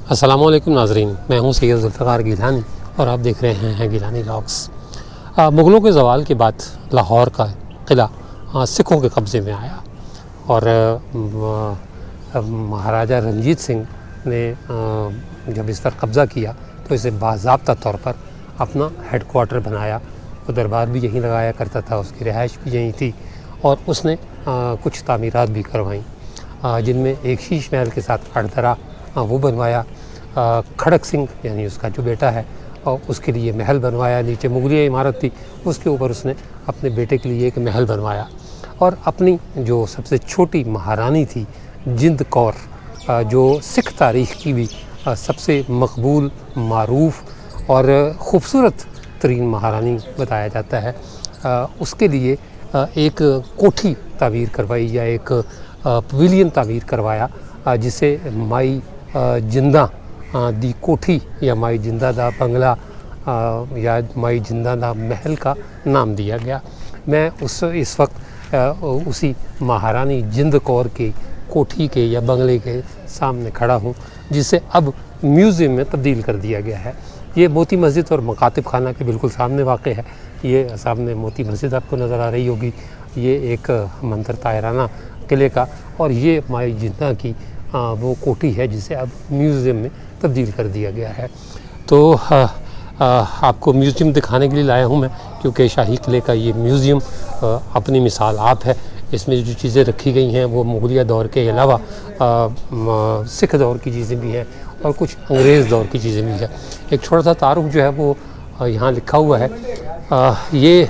अस्सलामुअलैकुम नाज़रीन, मैं हूं सैयद ज़ुल्फ़िकार गिलानी और आप देख रहे हैं गिलानी व्लॉग्स। मुग़लों के ज़वाल के बाद लाहौर का किला सिखों के कब्ज़े में आया और महाराजा रंजीत सिंह ने जब इस पर कब्ज़ा किया तो इसे बाज़ाब्ता तौर पर अपना हेड क्वार्टर बनाया। वो दरबार भी यहीं लगाया करता था, उसकी रिहाइश भी यहीं थी और उसने कुछ तामीरात भी करवाईं, जिनमें एक शीश महल के साथ अड़दरा वो बनवाया। खड़क सिंह यानी उसका जो बेटा है और उसके लिए महल बनवाया। नीचे मुगलिया इमारत थी, उसके ऊपर उसने अपने बेटे के लिए एक महल बनवाया। और अपनी जो सबसे छोटी महारानी थी जिंद कौर, जो सिख तारीख़ की भी सबसे मकबूल, मारूफ और ख़ूबसूरत तरीन महारानी बताया जाता है, उसके लिए एक कोठी तामीर करवाई या एक पवेलियन तामीर करवाया, जिसे माई जिंदा दी कोठी या माई जिंदा दा बंगला या माई जिंदा दा महल का नाम दिया गया। मैं इस वक्त उसी महारानी जिंद कौर के कोठी के या बंगले के सामने खड़ा हूँ, जिसे अब म्यूज़ियम में तब्दील कर दिया गया है। ये मोती मस्जिद और मकातिब खाना के बिल्कुल सामने वाक़ है। ये सामने मोती मस्जिद आपको नज़र आ रही होगी, ये एक मंतर तायराना किले का, और ये माई जिंदा की वो कोठी है जिसे अब म्यूज़ियम में तब्दील कर दिया गया है। तो आपको म्यूज़ियम दिखाने के लिए लाया हूँ मैं, क्योंकि शाही किले का ये म्यूज़ियम अपनी मिसाल आप है। इसमें जो चीज़ें रखी गई हैं वो मुग़लिया दौर के अलावा सिख दौर की चीज़ें भी हैं और कुछ अंग्रेज़ दौर की चीज़ें भी हैं। एक छोटा सा तारुफ जो है वो यहाँ लिखा हुआ है। ये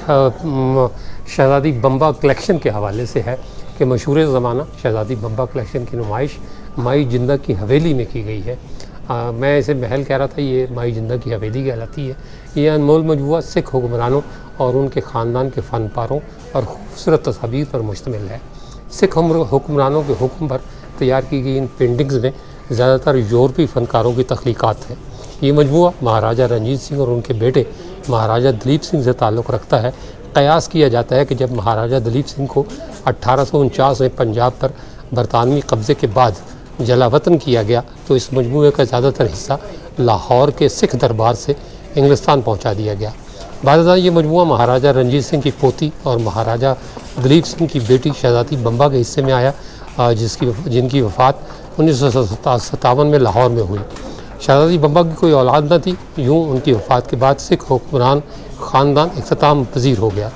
शहज़ादी बम्बा कलेक्शन के हवाले से है कि मशहूर ज़माना शहज़ादी बम्बा कलेक्शन की नुमाइश माई जिंदा की हवेली में की गई है। मैं इसे महल कह रहा था, ये माई जिंदा की हवेली कहलाती है। ये अनमोल मजमूआ सिख हुक्मरानों और उनके ख़ानदान के फ़नपारों और खूबसूरत तस्वीर पर मुश्तमिल है। सिख हुक्मरानों के हुक्म पर तैयार की गई इन पेंटिंग्स में ज़्यादातर यूरोपी फ़नकारों की तख्लीक़ात है। ये मजमूआ महाराजा रंजीत सिंह और उनके बेटे महाराजा दलीप सिंह से ताल्लुक़ रखता है। क़यास किया जाता है कि जब महाराजा दलीप सिंह को 1849 में पंजाब पर बरतानवी कब्ज़े के बाद जलावतन किया गया तो इस मजमूए का ज़्यादातर हिस्सा लाहौर के सिख दरबार से इंग्लिस्तान पहुंचा दिया गया। बाद ये मजमूआ महाराजा रंजीत सिंह की पोती और महाराजा दलीप सिंह की बेटी शहज़ादी बम्बा के हिस्से में आया, जिनकी वफ़ात 1957 में लाहौर में हुई। शहज़ादी बम्बा की कोई औलाद न थी। यूँ उनकी वफ़ात के बाद सिख हुक्मरान ख़ानदान इख्तिताम पज़ीर हो गया।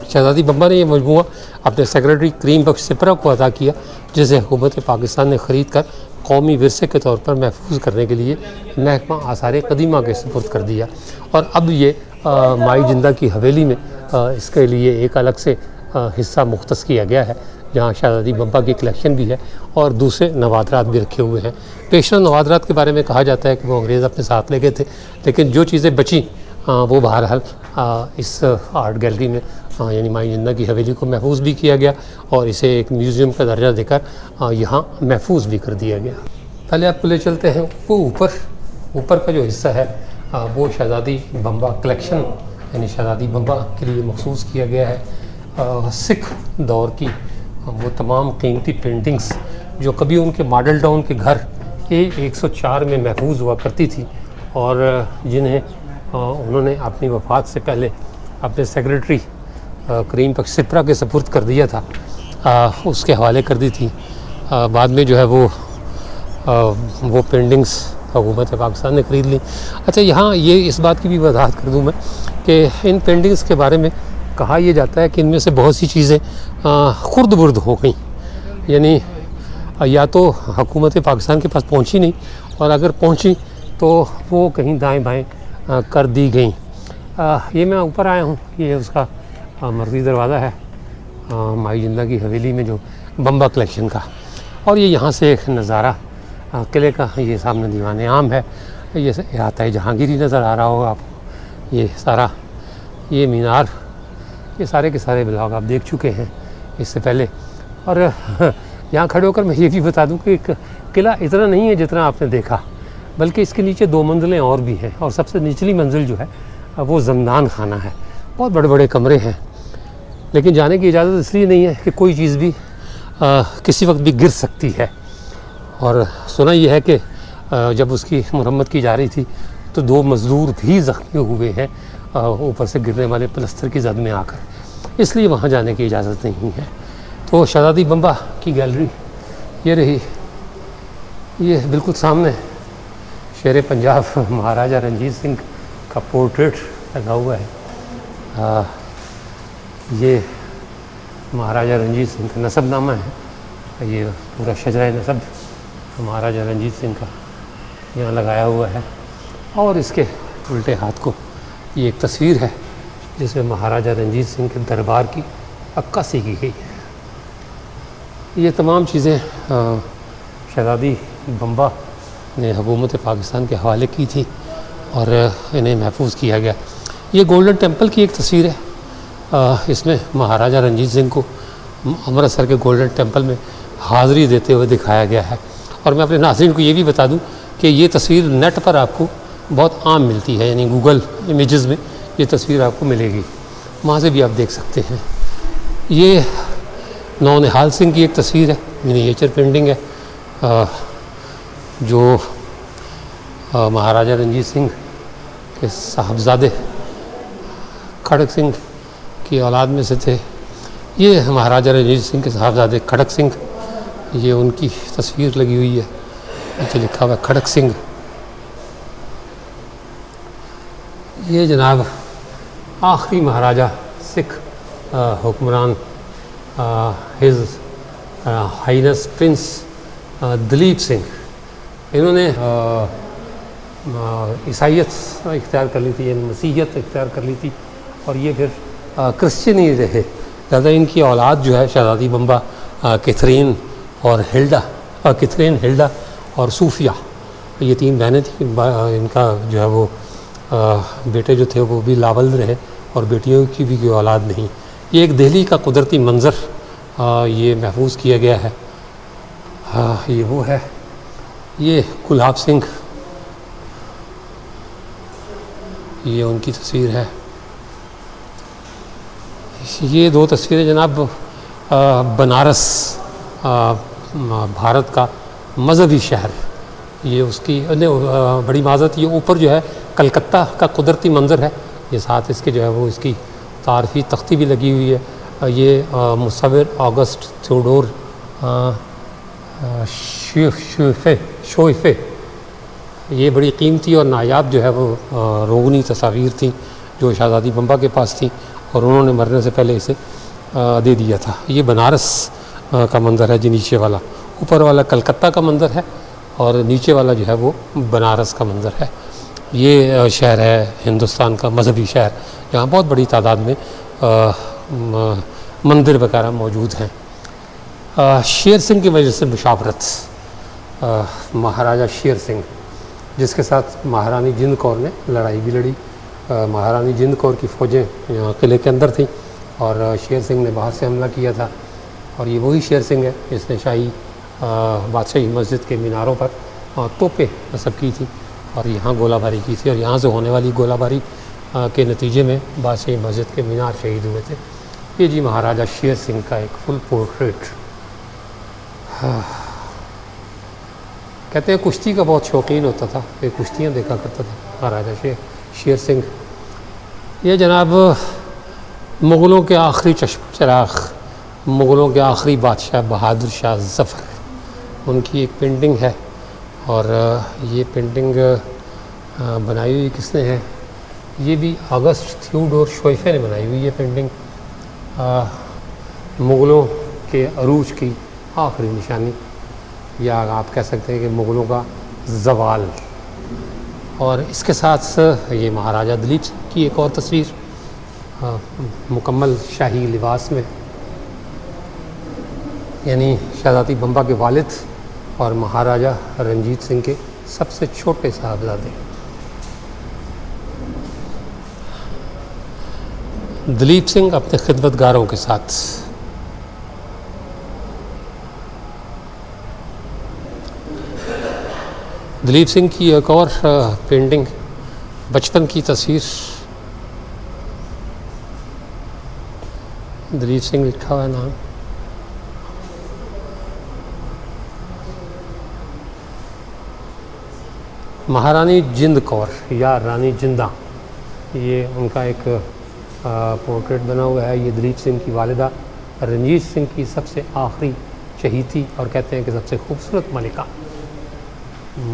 शहज़ादी बम्बा ने यह मजमूआ अपने सेक्रेटरी करीम बख्श सिपरा को अदा किया, जिसे हुकूमत पाकिस्तान ने ख़रीद कर कौमी विरसे के तौर पर महफूज करने के लिए महकमा आसार कदीमा के सुपुर्द कर दिया। और अब ये माई जिंदा की हवेली में इसके लिए एक अलग से हिस्सा मुख्तस किया गया है, जहाँ शहज़ादी बम्बा की कलेक्शन भी है और दूसरे नवादरात भी रखे हुए हैं। पेशरा नवादरात के बारे में कहा जाता है कि वो अंग्रेज़ अपने साथ ले गए थे, लेकिन जो चीज़ें बची वो बहरहाल इस आर्ट गैलरी में यानी माई जिंदा की हवेली को महफूज भी किया गया और इसे एक म्यूज़ियम का दर्जा देकर यहाँ महफूज भी कर दिया गया। पहले आपको ले चलते हैं वो ऊपर का जो हिस्सा है वो शहज़ादी बम्बा कलेक्शन यानी शहज़ादी बम्बा के लिए मखसूस किया गया है। सिख दौर की वो तमाम कीमती पेंटिंग्स जो कभी उनके मॉडल टाउन के घर A104 में महफूज हुआ करती थी और जिन्हें उन्होंने अपनी वफ़ात से पहले अपने सेक्रेटरी करीम बख्श सिपरा के सपुर्द कर दिया था, उसके हवाले कर दी थी। बाद में जो है वो पेंटिंग्स हुकूमत पाकिस्तान ने ख़रीद ली। अच्छा, यहाँ ये इस बात की भी वजाहत कर दूँ मैं कि इन पेंटिंग्स के बारे में कहा यह जाता है कि इनमें से बहुत सी चीज़ें खुर्द बुर्द हो गई, यानी या तो हुकूमत पाकिस्तान के पास पहुँची नहीं और अगर पहुँची तो वो कहीं दाएँ बाएँ कर दी गई। ये मैं ऊपर आया हूँ, ये उसका मरकज़ी दरवाज़ा है माई जिंदा की हवेली में जो बम्बा कलेक्शन का, और ये यहाँ से एक नज़ारा किले का, ये सामने दीवान आम है, ये अहाता जहांगीरी नज़र आ रहा होगा आपको। ये सारा ये मीनार, ये सारे के सारे ब्लॉग आप देख चुके हैं इससे पहले। और यहाँ खड़े होकर मैं ये भी बता दूँ कि किला इतना नहीं है जितना आपने देखा, बल्कि इसके नीचे 2 मंजिलें और भी हैं और सबसे निचली मंजिल जो है वो ज़मदान खाना है। बहुत बड़े बड़े कमरे हैं, लेकिन जाने की इजाज़त इसलिए नहीं है कि कोई चीज़ भी किसी वक्त भी गिर सकती है। और सुना यह है कि जब उसकी मरम्मत की जा रही थी तो 2 मज़दूर भी ज़ख्मी हुए हैं ऊपर से गिरने वाले पलस्तर की जद में आकर, इसलिए वहाँ जाने की इजाज़त नहीं है। तो शहज़ादी बम्बा की गैलरी ये रही, ये बिल्कुल सामने शेर पंजाब महाराजा रंजीत सिंह का पोर्ट्रेट लगा हुआ है। ये महाराजा रंजीत सिंह का नसबनामा है, ये पूरा शजरा नसब महाराजा रंजीत सिंह का यहाँ लगाया हुआ है। और इसके उल्टे हाथ को ये एक तस्वीर है जिसमें महाराजा रंजीत सिंह के दरबार की अक्कासी की गई है। ये तमाम चीज़ें शहज़ादी बम्बा ने हुकूमत पाकिस्तान के हवाले की थी और इन्हें महफूज किया गया। ये गोल्डन टेम्पल की एक तस्वीर है, इसमें महाराजा रंजीत सिंह को अमृतसर के गोल्डन टेम्पल में हाज़िरी देते हुए दिखाया गया है। और मैं अपने नाज़रीन को ये भी बता दूं कि ये तस्वीर नेट पर आपको बहुत आम मिलती है, यानी गूगल इमेजेस में ये तस्वीर आपको मिलेगी, वहाँ से भी आप देख सकते हैं। ये नौनिहाल सिंह की एक तस्वीर है, मिनिएचर पेंटिंग है, जो महाराजा रंजीत सिंह के साहबजादे खड़क सिंह की औलाद में से थे। ये महाराजा रंजीत सिंह के साहबजादे खड़क सिंह, ये उनकी तस्वीर लगी हुई है, नीचे लिखा हुआ है खड़क सिंह। ये जनाब आखिरी महाराजा सिख हुक्मरान His Highness Prince Duleep Singh, इन्होंने ईसाइयत इख्तियार कर ली थी, यानी मसीहियत इख्तियार कर ली थी और ये फिर क्रिश्चियन ही रहे। ज़्यादा इनकी औलाद जो है शहज़ादी बम्बा कैथरीन और हिल्डा और सूफिया, ये 3 बहनें थी। इनका जो है वो बेटे जो थे वो भी लावल्द रहे और बेटियों की भी कोई औलाद नहीं। ये एक दिल्ली का कुदरती मंज़र ये महफूज किया गया है। ये वो है, ये गुलाब सिंह, ये उनकी तस्वीर है। ये 2 तस्वीरें जनाब बनारस भारत का मज़हबी शहर, ये उसकी बड़ी माज़रत, ये ऊपर जो है कलकत्ता का कुदरती मंज़र है, ये साथ इसके जो है वो इसकी तारीफ़ी तख्ती भी लगी हुई है। ये मुसव्विर ऑगस्ट थियोडोर शोइफे, ये बड़ी कीमती और नायाब जो है वो रोगनी तस्वीर थी जो शहज़ादी बम्बा के पास थी और उन्होंने मरने से पहले इसे दे दिया था। ये बनारस का मंज़र है जी, नीचे वाला, ऊपर वाला कलकत्ता का मंज़र है और नीचे वाला जो है वो बनारस का मंज़र है। ये शहर है हिंदुस्तान का मज़हबी शहर, जहाँ बहुत बड़ी तादाद में मंदिर वगैरह मौजूद हैं। शेर सिंह की वजह से मुशावरत, महाराजा शेर सिंह जिसके साथ महारानी जिंद कौर ने लड़ाई भी लड़ी। महारानी जिंद कौर की फ़ौजें यहाँ किले के अंदर थीं और शेर सिंह ने बाहर से हमला किया था। और ये वही शेर सिंह है जिसने शाही बादशाही मस्जिद के मीनारों पर तोपें नस्ब की थी और यहाँ गोलाबारी की थी और यहाँ से होने वाली गोलाबारी के नतीजे में बादशाही मस्जिद के मीनार शहीद हुए थे। ये जी महाराजा शेर सिंह का एक फुल पोर्ट्रेट। कहते हैं कुश्ती का बहुत शौकीन होता था, ये कुश्तियाँ देखा करता था महाराजा शेर सिंह। ये जनाब मुग़लों के आखिरी चश्म चिराग़, मुग़लों के आखिरी बादशाह बहादुर शाह ज़फ़र, उनकी एक पेंटिंग है और ये पेंटिंग बनाई हुई किसने है? ये भी ऑगस्ट थियोडोर शोइफे ने बनाई हुई है पेंटिंग। मुग़लों के अरूज की आखिरी निशानी, या आप कह सकते हैं कि मुग़लों का ज़वाल। और इसके साथ ये महाराजा दलीप सिंह की एक और तस्वीर मुकम्मल शाही लिबास में, यानी शहज़ादी बम्बा के वालिद और महाराजा रंजीत सिंह के सबसे छोटे साहबजादे। दलीप सिंह अपने खिदमतगारों के साथ। दलीप सिंह की एक और पेंटिंग, बचपन की तस्वीर, दलीप सिंह लिखा हुआ है नाम। महारानी जिंद कौर या रानी जिंदा, ये उनका एक पोर्ट्रेट बना हुआ है। ये दलीप सिंह की वालिदा रंजीत सिंह की सबसे आखिरी शहीद थी और कहते हैं कि सबसे खूबसूरत मलिका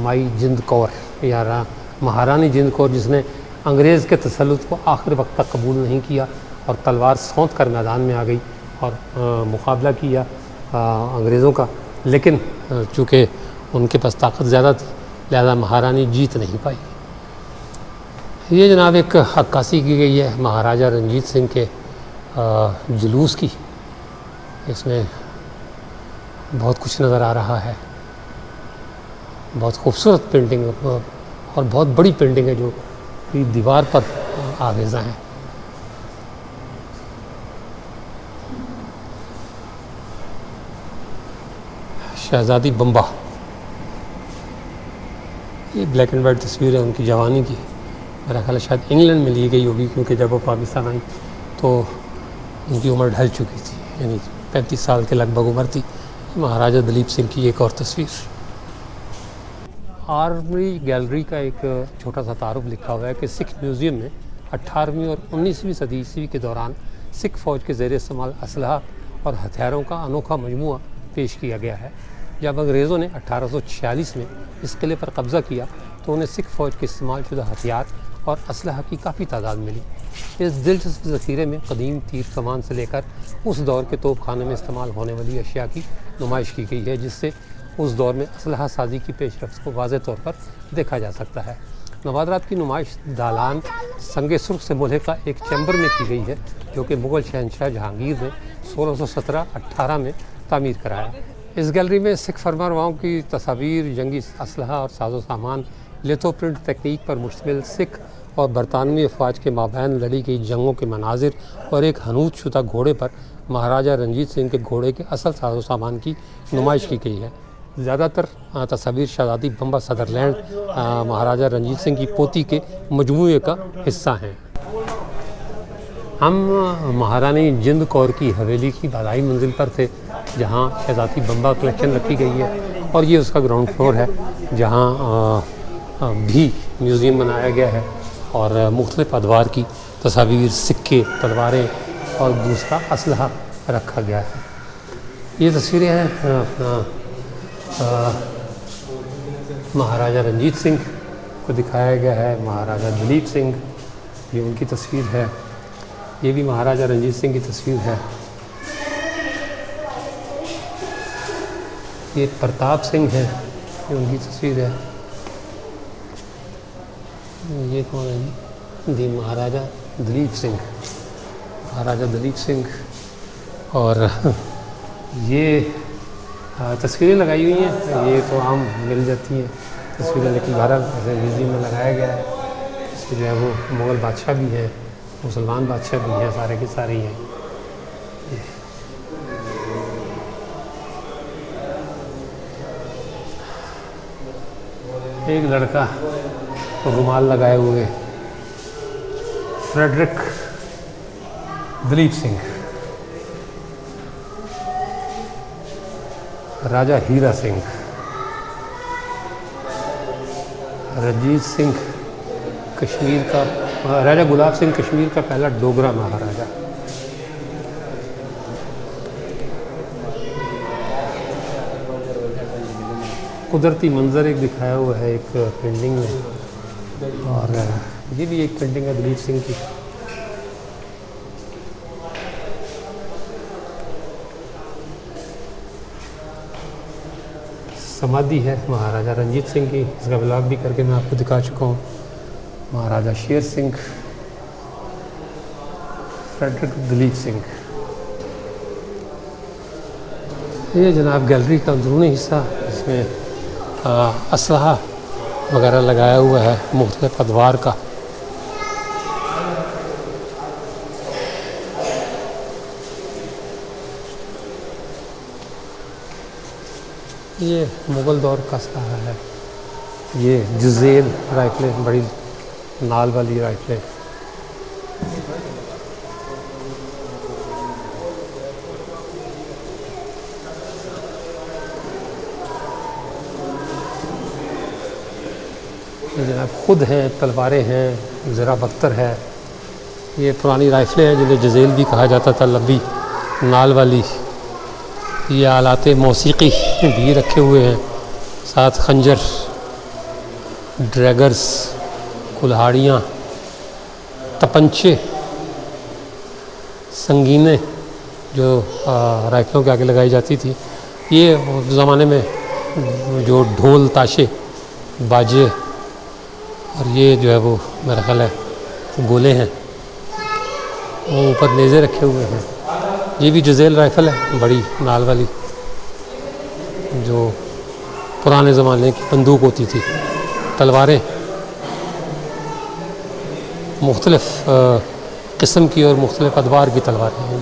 माई जिंद कौर या महारानी जिंद कौर, जिसने अंग्रेज़ के तसल्लुत को आखिर वक्त तक कबूल नहीं किया और तलवार सौंत कर मैदान में आ गई और मुकाबला किया अंग्रेज़ों का, लेकिन चूँकि उनके पास ताकत ज़्यादा थी लिहाजा महारानी जीत नहीं पाई। ये जनाब एक अक्कासी की गई है महाराजा रंजीत सिंह के जुलूस की। इसमें बहुत कुछ नज़र आ रहा है, बहुत खूबसूरत पेंटिंग और बहुत बड़ी पेंटिंग है जो दीवार पर आवेज़ा है। शहज़ादी बम्बा, ये ब्लैक एंड वाइट तस्वीर है उनकी जवानी की। मेरा ख्याल है शायद इंग्लैंड में ली गई होगी, क्योंकि जब वो पाकिस्तान आई तो उनकी उम्र ढल चुकी थी, यानी 35 साल के लगभग उम्र थी। महाराजा दलीप सिंह की एक और तस्वीर। आर्मी गैलरी का एक छोटा सा तारुफ लिखा हुआ है कि सिख म्यूज़ियम में 18वीं और 19वीं सदी ईस्वी के दौरान सिख फ़ौज के ज़ेर इस्तेमाल असलहा और हथियारों का अनोखा मजमूआ पेश किया गया है। जब अंग्रेज़ों ने 1846 में इस किले पर कब्ज़ा किया तो उन्हें सिख फ़ौज के इस्तेमाल शुदा हथियार और असलहा की काफ़ी तादाद मिली। इस दिलचस्प ज़ख़ीरे में कदीम तीर कमान से लेकर उस दौर के तोप खाने में इस्तेमाल होने वाली अशिया की नुमाइश की गई है, जिससे उस दौर में असलहा साजी की पेशरफ्त को वाज़ेह तौर पर देखा जा सकता है। नवादरात की नुमाइश दालान संगे सुर्ख से मुल्हिका एक चैम्बर में की गई है, जो कि मुग़ल शहनशाह जहांगीर ने 1617-18 में तामीर कराया। इस गैलरी में सिख फरमानरवाओं की तस्वीर, जंगी असलहा और साजो सामान, लिथो प्रिंट तकनीक पर मुश्तमिल सिख और बरतानवी अफवाज के माबैन लड़ी गई जंगों के मनाजिर और एक हनूत शुदा घोड़े पर महाराजा रंजीत सिंह के घोड़े के असल साजो सामान की नुमाइश की गई है। ज़्यादातर तस्वीर शहज़ादी बम्बा सदरलैंड महाराजा रंजीत सिंह की पोती के मजमूए का हिस्सा हैं। हम महारानी जिंद कौर की हवेली की बालाई मंजिल पर थे, जहाँ शहज़ादी बम्बा कलेक्शन रखी गई है और ये उसका ग्राउंड फ्लोर है, जहाँ भी म्यूज़ियम बनाया गया है और मुख्तलिफ़ अदवार की तस्वीर, सिक्के, तलवारें और दूसरा असलहा रखा गया है। ये तस्वीरें हैं महाराजा रंजीत सिंह को दिखाया गया है, महाराजा दलीप सिंह, ये उनकी तस्वीर है। ये भी महाराजा रंजीत सिंह की तस्वीर है। ये प्रताप सिंह है, ये उनकी तस्वीर है। ये कौन है जी? महाराजा दलीप सिंह, महाराजा दलीप सिंह। और ये तस्वीरें लगाई हुई हैं, ये तो आम मिल जाती हैं तस्वीरें, लेकिन बहरहाल ऐसे म्यूज़ियम में लगाया गया है। इसमें जो है वो मुग़ल बादशाह भी हैं, मुसलमान बादशाह भी हैं, सारे के सारे ही हैं। एक लड़का रुमाल लगाए हुए, फ्रेडरिक दलीप सिंह। राजा हीरा सिंह, रंजीत सिंह कश्मीर का, राजा गुलाब सिंह कश्मीर का पहला डोगरा महाराजा। कुदरती मंजर एक दिखाया हुआ है एक पेंटिंग में, और ये भी एक पेंटिंग है दलीप सिंह की। समाधि है महाराजा रंजीत सिंह की, इसका ब्लॉग भी करके मैं आपको दिखा चुका हूँ। महाराजा शेर सिंह, फ्रेडरिक दलीप सिंह। ये जनाब गैलरी का अंदरूनी हिस्सा, इसमें असलहा वगैरह लगाया हुआ है मुख्तलिफ अदवार का। ये मुग़ल दौर का असलहा है। ये जुज़ेल राइफलें, बड़ी नाल वाली राइफलें। जनाब खुद हैं, तलवारें हैं, ज़रा बख्तर है। ये पुरानी राइफ़लें हैं जिन्हें जज़ेल भी कहा जाता था, लंबी नाल वाली। ये आलाते मौसीकी भी रखे हुए हैं, साथ खंजर, ड्रैगर्स, कुल्हाड़ियाँ, तपंचे, संगीनें जो राइफ़लों के आगे लगाई जाती थी। ये उस ज़माने में जो ढोल, ताशे, बाजे और ये जो है वो मेरा ख्याल है गोले हैं, वो ऊपर नेज़े रखे हुए हैं। ये भी जज़ेल राइफ़ल है, बड़ी नाल वाली, जो पुराने ज़माने की बंदूक होती थी। तलवारें मुख्तलिफ़ किस्म की और मुख्तलिफ़ अदवार की तलवारें हैं।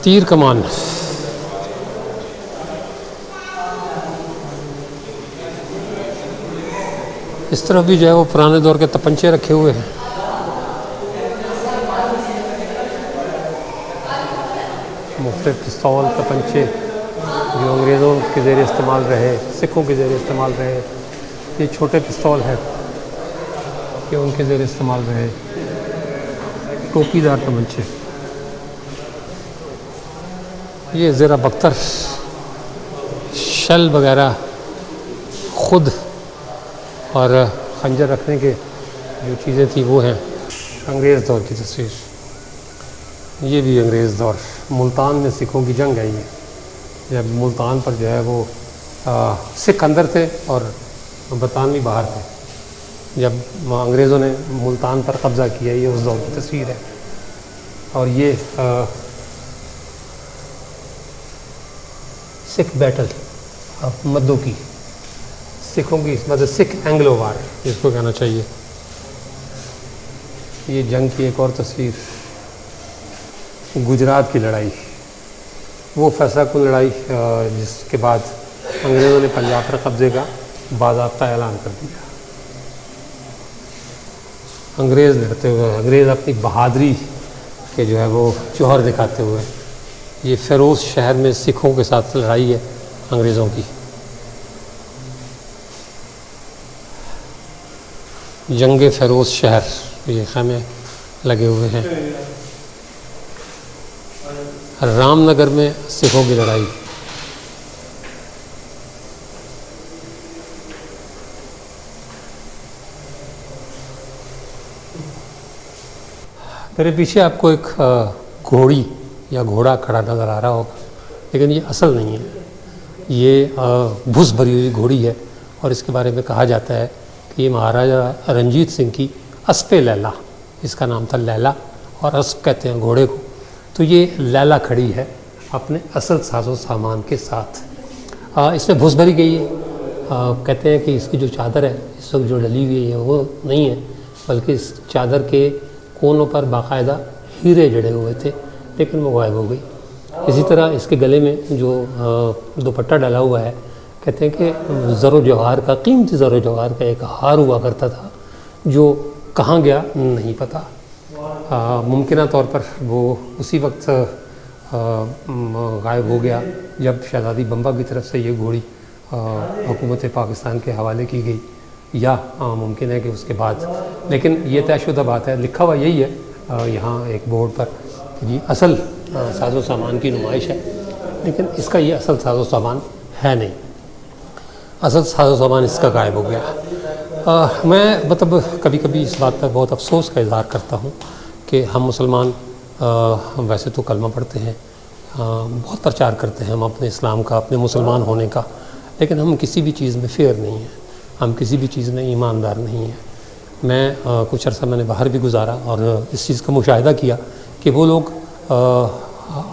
तीर कमान, इस तरफ भी जो है वो पुराने दौर के तपंचे रखे हुए हैं। मुख्तलिफ पिस्तौल, तपंचे जो अंग्रेज़ों के ज़ेर इस्तेमाल रहे, सिखों के ज़ेर इस्तेमाल रहे। ये छोटे पिस्तौल है, ये उनके ज़ेर इस्तेमाल रहे। टोपीदार तमंचे, ये ज़रा बख्तर, शल वगैरह खुद और खंजर रखने के जो चीज़ें थी वो हैं। अंग्रेज़ दौर की तस्वीर, ये भी अंग्रेज़ दौर, मुल्तान में सिखों की जंग है। ये जब मुल्तान पर जो है वो सिख अंदर थे और बरतानवी बाहर थे। जब अंग्रेज़ों ने मुल्तान पर कब्ज़ा किया, ये उस दौर की तस्वीर है। और ये सिख बैटल मद्दों की, सिखों की, मतलब सिख एंग्लो वार जिसको कहना चाहिए। ये जंग की एक और तस्वीर, गुजरात की लड़ाई, वो फैसला कुन लड़ाई जिसके बाद अंग्रेज़ों ने पंजाब पर कब्ज़े का बाज़ाब्ता ऐलान कर दिया। अंग्रेज़ लड़ते हुए, अंग्रेज़ अपनी बहादुरी के जो है वो जौहर दिखाते हुए। ये फ़िरोज़ शहर में सिखों के साथ लड़ाई है अंग्रेज़ों की। जंग फ़िरोज़ शहर, ये ख़ैमे लगे हुए हैं। रामनगर में सिखों की लड़ाई, मेरे पीछे आपको एक घोड़ी या घोड़ा खड़ा नज़र आ रहा होगा, लेकिन ये असल नहीं है। ये भूस भरी हुई घोड़ी है और इसके बारे में कहा जाता है कि ये महाराजा रंजीत सिंह की अस्पे लैला, इसका नाम था लैला और अस्प कहते हैं घोड़े को। तो ये लैला खड़ी है अपने असल साजो सामान के साथ। इसमें भूस भरी गई है। कहते हैं कि इसकी जो चादर है इस वक्त जो डली हुई है वो नहीं है, बल्कि इस चादर के कोनों पर बाकायदा हीरे जड़े हुए थे, लेकिन वो गायब हो गई। इसी तरह इसके गले में जो दुपट्टा डाला हुआ है, कहते हैं कि ज़रो जवाहर का, कीमती ज़रो जवाहर का एक हार हुआ करता था, जो कहाँ गया नहीं पता। मुमकिन तौर पर वो उसी वक्त गायब हो गया जब शहज़ादी बम्बा की तरफ से ये घोड़ी हुकूमत पाकिस्तान के हवाले की गई, या मुमकिन है कि उसके बाद। लेकिन ये तयशुदा बात है, लिखा हुआ यही है यहाँ एक बोर्ड पर, ये असल साजो सामान की नुमाइश है, लेकिन इसका ये असल साजो सामान है नहीं। असल साजो सामान इसका गायब हो गया। मैं मतलब कभी कभी इस बात पर बहुत अफसोस का इज़हार करता हूँ कि हम मुसलमान वैसे तो कलमा पढ़ते हैं, बहुत प्रचार करते हैं हम अपने इस्लाम का, अपने मुसलमान होने का, लेकिन हम किसी भी चीज़ में फेयर नहीं हैं, हम किसी भी चीज़ में ईमानदार नहीं हैं। मैं कुछ अर्सा मैंने बाहर भी गुजारा और इस चीज़ का मुशाहिदा किया कि वो लोग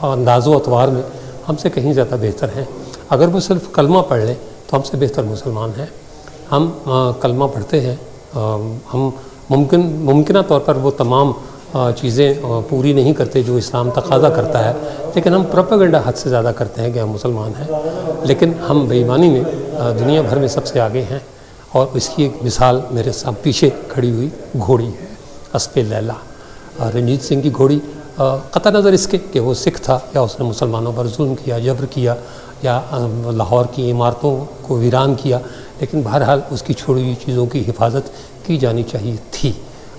अंदाज़ो अतवार में हमसे कहीं ज़्यादा बेहतर हैं। अगर वो सिर्फ कलमा पढ़ लें तो हमसे बेहतर मुसलमान हैं। हम कलमा पढ़ते हैं, हम मुमकिन तौर पर वो तमाम चीज़ें पूरी नहीं करते जो इस्लाम तकाज़ा करता है, लेकिन हम प्रोपेगेंडा हद से ज़्यादा करते हैं कि हम मुसलमान हैं। लेकिन हम बेईमानी में दुनिया भर में सबसे आगे हैं, और इसकी एक मिसाल मेरे साथ पीछे खड़ी हुई घोड़ी है, अस्पे लैला। रंजीत सिंह की घोड़ी, क़त्ल नज़र इसके कि वो सिख था या उसने मुसलमानों पर जुल्म किया, जबर किया, या लाहौर की इमारतों को वीरान किया, लेकिन बहरहाल उसकी छोड़ी हुई चीज़ों की हिफाजत की जानी चाहिए थी,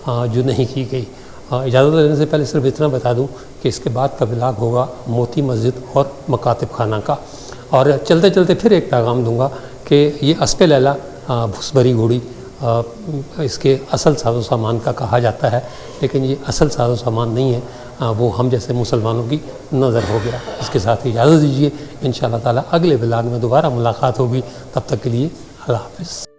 जो नहीं की गई। इजाज़त लेने से पहले सिर्फ इतना बता दूं कि इसके बाद का ब्लॉग होगा मोती मस्जिद और मकातिब खाना का। और चलते चलते फिर एक पैगाम दूंगा कि ये अस्पे लैला भुसभरी घोड़ी इसके असल साजो सामान का कहा जाता है, लेकिन ये असल साजो सामान नहीं है, वो हम जैसे मुसलमानों की नज़र हो गया। इसके साथ ही इजाज़त दीजिए, इंशाअल्लाह ताला अगले ब्लॉग में दोबारा मुलाकात होगी। तब तक के लिए अल्लाह हाफ़िज़।